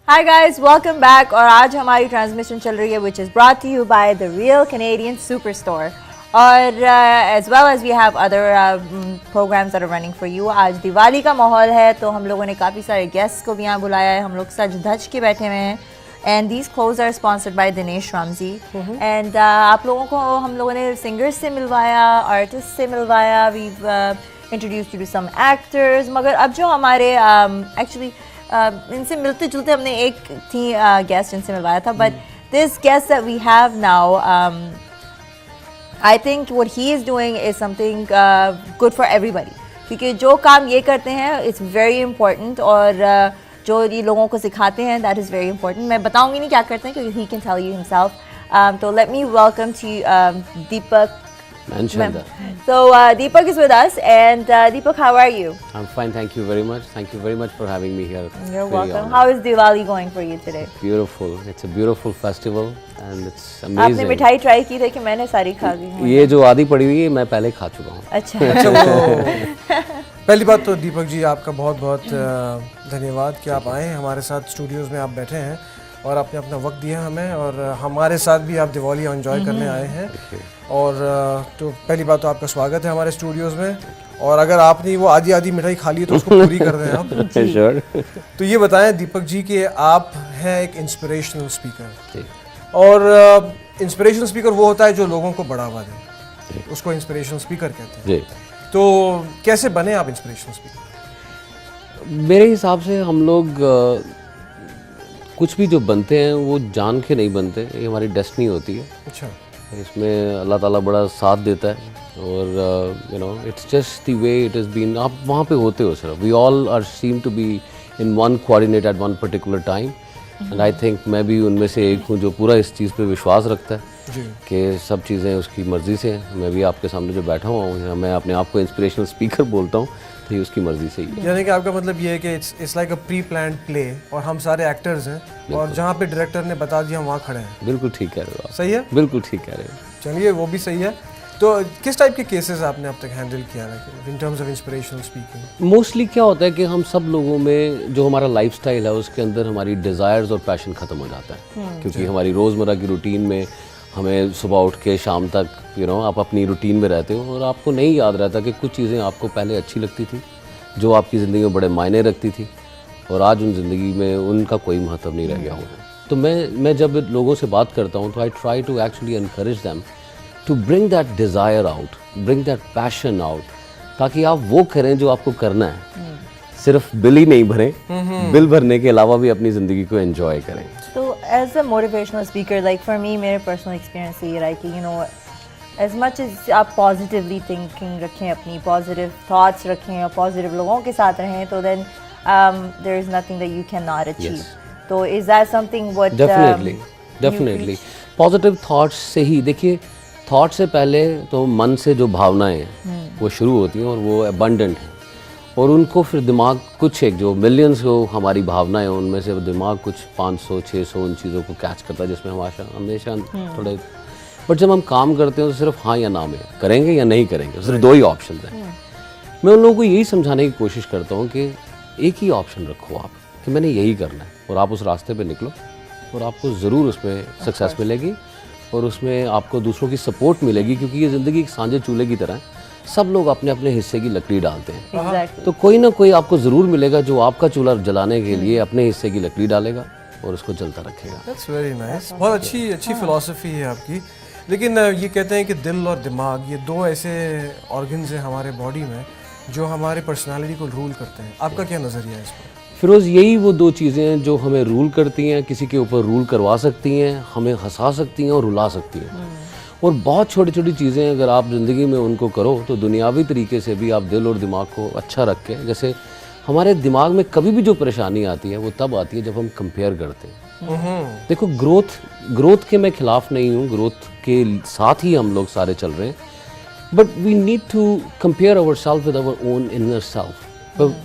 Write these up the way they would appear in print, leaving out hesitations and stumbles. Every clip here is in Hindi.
Hi guys, welcome back. और आज हमारी ट्रांसमिशन चल रही है which is brought to you by the Real Canadian Superstore. और as well as we have other programs that are running for you. आज दिवाली का माहौल है तो हम लोगों ने काफ़ी सारे गेस्ट्स को भी यहाँ बुलाया है. हम लोग सज धज के बैठे हुए हैं. And these clothes are sponsored by Dinesh Ramzi. And आप लोगों को हम लोगों ने singers से मिलवाया, artists से मिलवाया. We've introduced you to some actors. मगर अब जो हमारे actually इनसे मिलते जुलते हमने एक थी गेस्ट जिनसे मिलवाया था. But this guest that we have now, I think what he is doing is something good for everybody. क्योंकि जो काम ये करते हैं it's very important और जो ये लोगों को सिखाते हैं that is very important. मैं बताऊंगी नहीं क्या करते हैं क्योंकि he can tell you himself. So let me welcome to Deepak. So Deepak is with us and Deepak, how are you? I'm fine, thank you very much. Thank you very much for having me here. You're welcome. How is Diwali going for you today? Beautiful. It's a beautiful festival and it's amazing. आपने मिठाई ट्राई की थी कि मैंने सारी खा ली है? ये जो आधी पड़ी हुई है मैं पहले खा चुका हूँ. अच्छा. पहली बात तो दीपक जी आपका बहुत बहुत धन्यवाद कि आप आए हमारे साथ स्टूडियोज़ में. आप बैठे हैं और आपने अपना वक्त दिया हमें और हमारे साथ भी आप दिवाली एंजॉय करने आए हैं. और तो पहली बात तो आपका स्वागत है हमारे स्टूडियोज़ में. और अगर आपने वो आधी आधी मिठाई खा ली है तो उसको पूरी कर दें आप. Sure. तो ये बताएं दीपक जी कि आप हैं एक इंस्पिरेशनल स्पीकर. और इंस्पिरेशनल स्पीकर वो होता है जो लोगों को बढ़ावा दे, उसको इंस्पिरेशनल स्पीकर कहते हैं. तो कैसे बने आप इंस्पिरेशनल स्पीकर? मेरे हिसाब से हम लोग कुछ भी जो बनते हैं वो जान के नहीं बनते, ये हमारी डेस्टिनी होती है. अच्छा. इसमें अल्लाह ताला बड़ा साथ देता है और you know it's just the way it has been. आप वहाँ पे होते हो सिर्फ. We all are seem to be in one coordinate at one particular time and I think मैं भी उनमें से एक हूँ जो पूरा इस चीज़ पे विश्वास रखता है कि सब चीज़ें उसकी मर्ज़ी से हैं. मैं भी आपके सामने जो बैठा हुआ हूँ मैं अपने आप को इंस्पिरेशनल स्पीकर बोलता हूँ तो ये उसकी मर्ज़ी से ही है. यानी कि आपका मतलब ये है कि it's like a pre planned play और हम सारे एक्टर्स हैं और जहाँ पे डायरेक्टर ने बता दिया हम वहाँ खड़े हैं. बिल्कुल ठीक कह रहे हो आप. सही है. बिल्कुल ठीक कह रहे हो. चलिए वो भी सही है. तो किस टाइप के केसेस आपने अब तक हैंडल किया है in terms of inspirational speaking? Mostly क्या होता है कि हम सब लोगों में जो हमारा लाइफस्टाइल है उसके अंदर हमारी डिज़ायर्स और पैशन ख़त्म हो जाता है. क्योंकि हमारी रोज़मर्रा की रूटीन में हमें सुबह उठ के शाम तक आप अपनी रूटीन में रहते हो और आपको नहीं याद रहता कि कुछ चीज़ें आपको पहले अच्छी लगती थी जो आपकी ज़िंदगी में बड़े मायने रखती थी और आज उन ज़िंदगी में उनका कोई महत्व नहीं रह गया होगा. तो मैं जब लोगों से बात करता हूँ तो I try to actually encourage them to bring that desire out, bring that passion out, ताकि आप वो करें जो आपको करना है. सिर्फ बिल ही नहीं भरें, बिल भरने के अलावा भी अपनी ज़िंदगी को एंजॉय करें. So as a motivational speaker, like for me, मेरे personal experience ये रहा है कि you know as much as आप positively thinking रखें, अपनी positive thoughts रखें और positive लोगों के साथ रहें तो then there is nothing that you cannot achieve. तो is that something what definitely positive thoughts से ही देखिए. थॉट से पहले तो मन से जो भावनाएं हैं वो शुरू होती हैं और वो अबंडेंट हैं और उनको फिर दिमाग कुछ एक जो मिलियंस को हमारी भावनाएं हैं उनमें से दिमाग कुछ 500-600 उन चीज़ों को कैच करता है जिसमें हमेशा थोड़े. बट जब हम काम करते हैं तो सिर्फ हाँ या ना में करेंगे या नहीं करेंगे, सिर्फ दो ही ऑप्शन हैं. मैं उन लोगों को यही समझाने की कोशिश करता हूँ कि एक ही ऑप्शन रखो आप कि मैंने यही करना है और आप उस रास्ते पर निकलो और आपको ज़रूर उसमें सक्सेस मिलेगी और उसमें आपको दूसरों की सपोर्ट मिलेगी. क्योंकि ये ज़िंदगी एक सांझे चूल्हे की तरह है, सब लोग अपने अपने हिस्से की लकड़ी डालते हैं. exactly. तो कोई ना कोई आपको ज़रूर मिलेगा जो आपका चूल्हा जलाने के लिए अपने हिस्से की लकड़ी डालेगा और उसको जलता रखेगा. That's very nice. बहुत अच्छी फिलॉसफी है आपकी. लेकिन ये कहते हैं कि दिल और दिमाग ये दो ऐसे ऑर्गन्स हैं हमारे बॉडी में जो हमारे पर्सनालिटी को रूल करते हैं. आपका क्या नज़रिया है इस पर? फिरोज़ यही वो दो चीज़ें हैं जो हमें रूल करती हैं, किसी के ऊपर रूल करवा सकती हैं, हमें हंसा सकती हैं और रुला सकती हैं. और बहुत छोटी छोटी चीज़ें अगर आप ज़िंदगी में उनको करो तो दुनियावी तरीके से भी आप दिल और दिमाग को अच्छा रख के, जैसे हमारे दिमाग में कभी भी जो परेशानी आती है वो तब आती है जब हम कंपेयर करते हैं. देखो ग्रोथ के मैं ख़िलाफ़ नहीं हूँ, ग्रोथ के साथ ही हम लोग सारे चल रहे हैं. But we need to compare our self with our own inner self.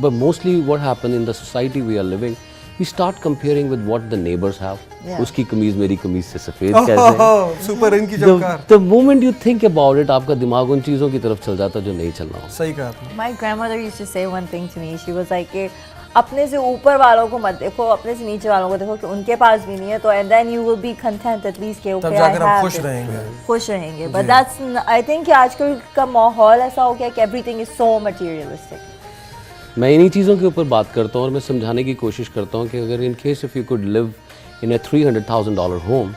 But mostly what happens in the society we are living, we start comparing with what the neighbors have. उसकी कमीज मेरी कमीज से सफेद कैसे है. सुपर इनकी चमकार. The moment you think about it, आपका दिमाग उन चीज़ों की तरफ चल जाता है जो नहीं चलना हो. सही कहा आपने. My grandmother used to say one thing to me. She was like, अपने से ऊपर वालों को मत देखो, अपने से नीचे वालों को देखो कि उनके पास भी नहीं है, तो and then you will be content at least के तब जाकर आप खुश रहेंगे। बट दैट्स आई थिंक कि आजकल का माहौल ऐसा हो गया कि एवरीथिंग इज सो मटेरियलिस्टिक। मैं इन्हीं चीज़ों के ऊपर बात करता हूँ और मैं समझाने की कोशिश करता हूँ कि अगर in case if you could live in a $300,000 home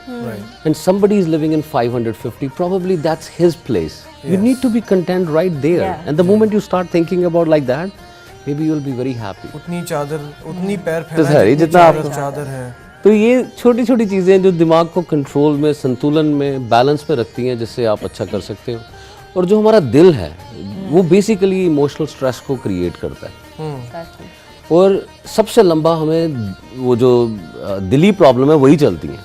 and somebody is living in 550, probably that's his place. You need to be content right there. And the moment you start thinking about like that, maybe you'll be very happy. उतनी चादर, उतनी पैर तो फैलाए जितना आपको चादर है। तो ये छोटी छोटी चीज़ें जो दिमाग को कंट्रोल में, संतुलन में, बैलेंस में रखती हैं, जिससे आप अच्छा कर सकते हो। और जो हमारा दिल है वो बेसिकली इमोशनल स्ट्रेस को क्रिएट करता है। और सबसे लंबा हमें वो जो दिली प्रॉब्लम है वही चलती हैं।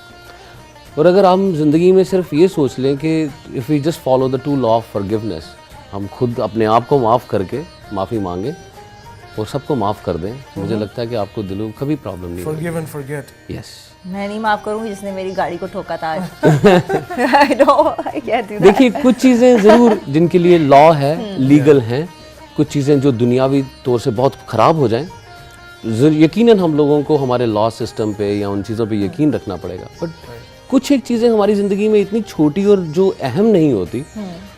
और अगर हम ज़िंदगी में सिर्फ ये सोच लें कि if we just follow the two law of forgiveness, हम खुद अपने आप को माफ़ करके माफ़ी मांगें और सबको माफ़ कर दें, मुझे लगता है कि आपको दिल में कभी प्रॉब्लम नहीं Forgive and forget. यस। मैं नहीं माफ करूंगी जिसने मेरी गाड़ी को ठोका था आज। I know, I can't do that. देखिए कुछ चीज़ें ज़रूर जिनके लिए लॉ है, लीगल हैं, कुछ चीज़ें जो दुनियावी तौर से बहुत ख़राब हो जाएं, यकीनन हम लोगों को हमारे लॉ सिस्टम पे या उन चीज़ों पे यकीन रखना पड़ेगा। बट कुछ एक चीज़ें हमारी ज़िंदगी में इतनी छोटी और जो अहम नहीं होती,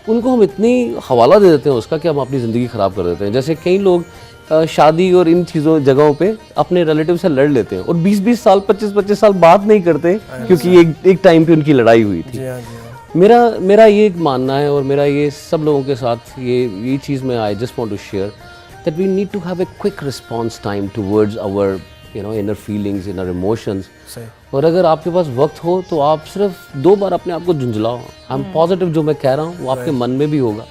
उनको हम इतनी हवाला दे देते हैं उसका कि हम अपनी ज़िंदगी ख़राब कर देते हैं। जैसे कई लोग शादी और इन चीज़ों जगहों पे अपने रिलेटिव से लड़ लेते हैं और 20-20 साल 25-25 साल बात नहीं करते क्योंकि एक टाइम पे उनकी लड़ाई हुई थी। मेरा ये मानना है और मेरा ये सब लोगों के साथ ये चीज़ में I just want to share that we need to have a quick response time towards our inner feelings, inner emotions. और अगर आपके पास वक्त हो तो आप सिर्फ 2 बार अपने आप को झुंझलाओ। I'm positive जो मैं कह रहा हूँ वो आपके मन में भी होगा।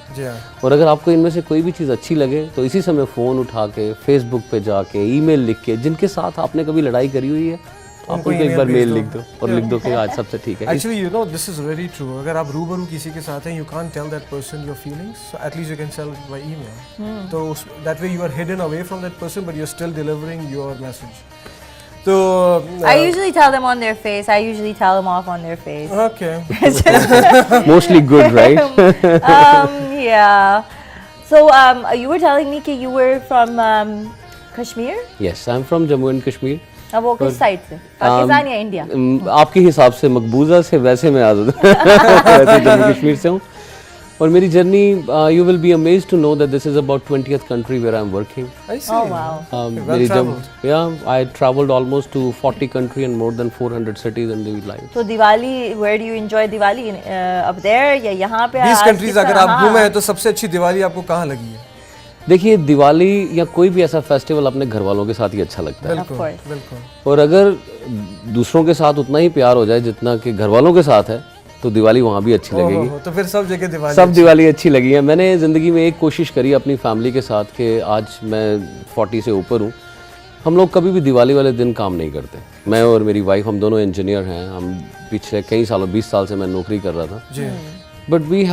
और अगर आपको इनमें से कोई भी चीज़ अच्छी लगे तो इसी समय फ़ोन उठा के, फेसबुक पे जाके, ईमेल लिख के, जिनके साथ आपने कभी लड़ाई करी हुई है आप उनको एक बार मेल लिख दो और लिख दो कि आज सबसे ठीक है। Actually, you know, this is very true. अगर आप रूबरू किसी के साथ हैं, you can't tell that person your feelings. So at least you can tell it by email. तो that way you are hidden away from that person, but you're still delivering your message. So I usually tell them on their face. I usually tell them off on their face. Okay. Mostly good, right? Yeah. So you were telling me that you were from Kashmir? Yes, I'm from Jammu and Kashmir. अब वो किस साइड से, पाकिस्तान या इंडिया? आपके हिसाब से मकबूजा से, वैसे मैं वैसे जम्मू कश्मीर से हूँ। और मेरी journey you will be amazed to know that this is about 20th country where I am working. I see. Oh wow. मेरी जब I travelled almost to 40 country and more than 400 cities in the life. तो Diwali, where do you enjoy Diwali? up there या यहाँ पे? 20 कंट्रीज अगर आप घूमे हैं तो सबसे अच्छी दिवाली आपको कहाँ लगी है? देखिए दिवाली या कोई भी ऐसा फेस्टिवल अपने घर वालों के साथ ही अच्छा लगता है। बिल्कुल। और अगर दूसरों के साथ उतना ही प्यार हो जाए जितना कि घर वालों के साथ है तो दिवाली वहाँ भी अच्छी लगेगी। तो फिर सब जगह दिवाली अच्छी लगी है। मैंने ज़िंदगी में एक कोशिश करी अपनी फैमिली के साथ कि आज मैं 40 से ऊपर हूँ, हम लोग कभी भी दिवाली वाले दिन काम नहीं करते। मैं और मेरी वाइफ, हम दोनों इंजीनियर हैं। हम पिछले कई सालों 20 साल से मैं नौकरी कर रहा था। But we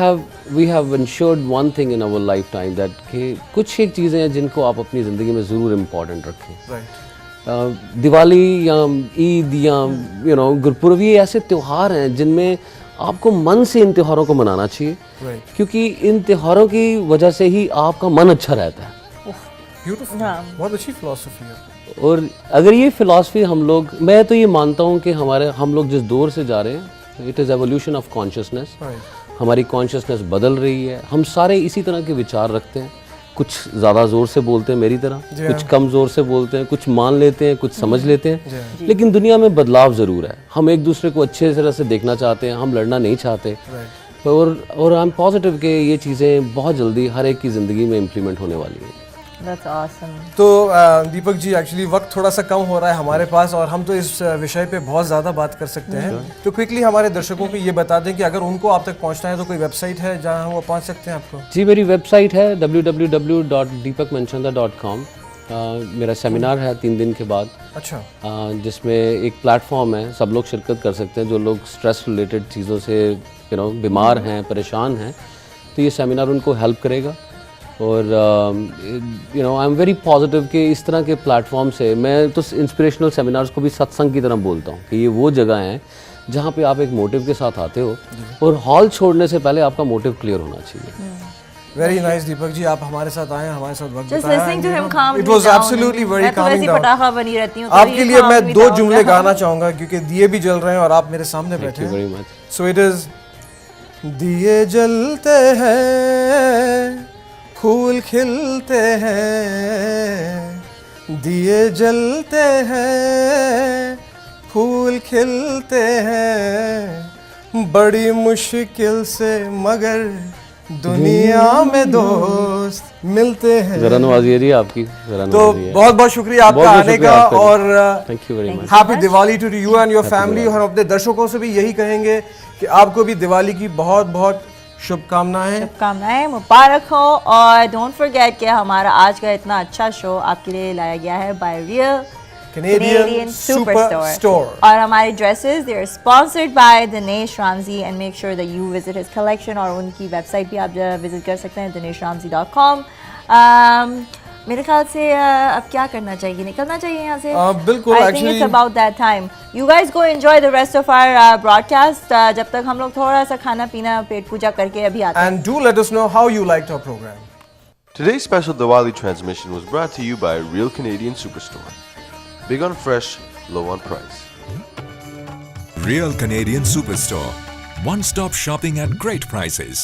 have insured one thing in our life time that कि कुछ एक चीज़ें हैं जिनको आप अपनी ज़िंदगी में ज़रूर इम्पॉर्टेंट रखें। दिवाली या ईद या गुरपुरब, ये ऐसे त्यौहार हैं जिनमें आपको मन से इन त्योहारों को मनाना चाहिए, क्योंकि इन त्योहारों की वजह से ही आपका मन अच्छा रहता है। बहुत अच्छी फिलॉसफी है। और अगर ये फिलॉसफी हम लोग, मैं तो ये मानता हूँ कि हम लोग जिस दौर से जा रहे हैं, it is evolution of consciousness. हमारी कॉन्शियसनेस बदल रही है। हम सारे इसी तरह के विचार रखते हैं, कुछ ज़्यादा ज़ोर से बोलते हैं मेरी तरह, कुछ कम ज़ोर से बोलते हैं, कुछ मान लेते हैं, कुछ समझ लेते हैं। लेकिन दुनिया में बदलाव ज़रूर है। हम एक दूसरे को अच्छे तरह से देखना चाहते हैं, हम लड़ना नहीं चाहते। और आई एम पॉजिटिव कि ये चीज़ें बहुत जल्दी हर एक की ज़िंदगी में इम्प्लीमेंट होने वाली हैं। That's awesome. तो दीपक जी, एक्चुअली वक्त थोड़ा सा कम हो रहा है हमारे पास और हम तो इस विषय पे बहुत ज़्यादा बात कर सकते हैं। तो क्विकली हमारे दर्शकों को ये बता दें कि अगर उनको आप तक पहुंचना है तो कोई वेबसाइट है जहां वो पहुंच सकते हैं आपको? जी, मेरी वेबसाइट है www.deepakmanchanda.com। मेरा सेमिनार है 3 दिन के बाद। अच्छा। जिसमें एक प्लेटफॉर्म है, सब लोग शिरकत कर सकते हैं जो लोग स्ट्रेस रिलेटेड चीज़ों से बीमार हैं, परेशान हैं, तो ये सेमिनार उनको हेल्प करेगा। और आई एम वेरी पॉजिटिव कि इस तरह के प्लेटफॉर्म से, मैं तो इंस्पिरेशनल सेमिनार्स को भी सत्संग की तरह बोलता हूँ कि ये वो जगह हैं जहाँ पे आप एक मोटिव के साथ आते हो और हॉल छोड़ने से पहले आपका मोटिव क्लियर होना चाहिए। वेरी नाइस दीपक जी, आप हमारे साथ आए, हमारे साथ वक्त Just बिताया। listening to him calm It me was down. absolutely very मैं तो calming वैसे ही down. पटाखा बनी रहती हूँ, तो आपके ये लिए calm मैं me 2 down जुमले है। गाना चाहूंगा क्योंकि दिए भी जल रहे हैं और आप मेरे सामने थैंक बैठे यू हैं। Very much. So it is दिए जलते हैं, फूल खिलते हैं, दिए जलते हैं, फूल खिलते हैं, बड़ी मुश्किल से मगर दुनिया में दोस्त मिलते हैं। ज़रा नवाजिए आपकी, ज़रा तो नवाजिए। बहुत बहुत शुक्रिया आपका बहुत-बहुत आने शुक्रिया का आपका। और thank you very much. Happy Diwali to you and your family. Diwali. और हम अपने दर्शकों से भी यही कहेंगे कि आपको भी दिवाली की बहुत बहुत शुभकामनाएं। शुभकामनाएं, मुबारक हो। और डोंट फॉरगेट कि हमारा आज का इतना अच्छा शो आपके लिए लाया गया है बाय रियल Canadian Superstore. और हमारे dresses they are sponsored by Dinesh Ramji and make sure that you visit his collection. और उनकी वेबसाइट भी आप विजिट कर सकते हैं dineshramzi.com। मेरे ख्याल से अब क्या करना चाहिए, निकलना चाहिए यहाँ से। बिल्कुल, I think it's about that time. You guys go enjoy the rest of our broadcast जब तक हम लोग थोड़ा सा खाना पीना पेट पूजा करके अभी आते हैं। And do let us know how you liked our program. Today's special Diwali transmission was brought to you by Real Canadian Superstore. Big on fresh, low on price. Real Canadian Superstore. One-stop shopping at great prices.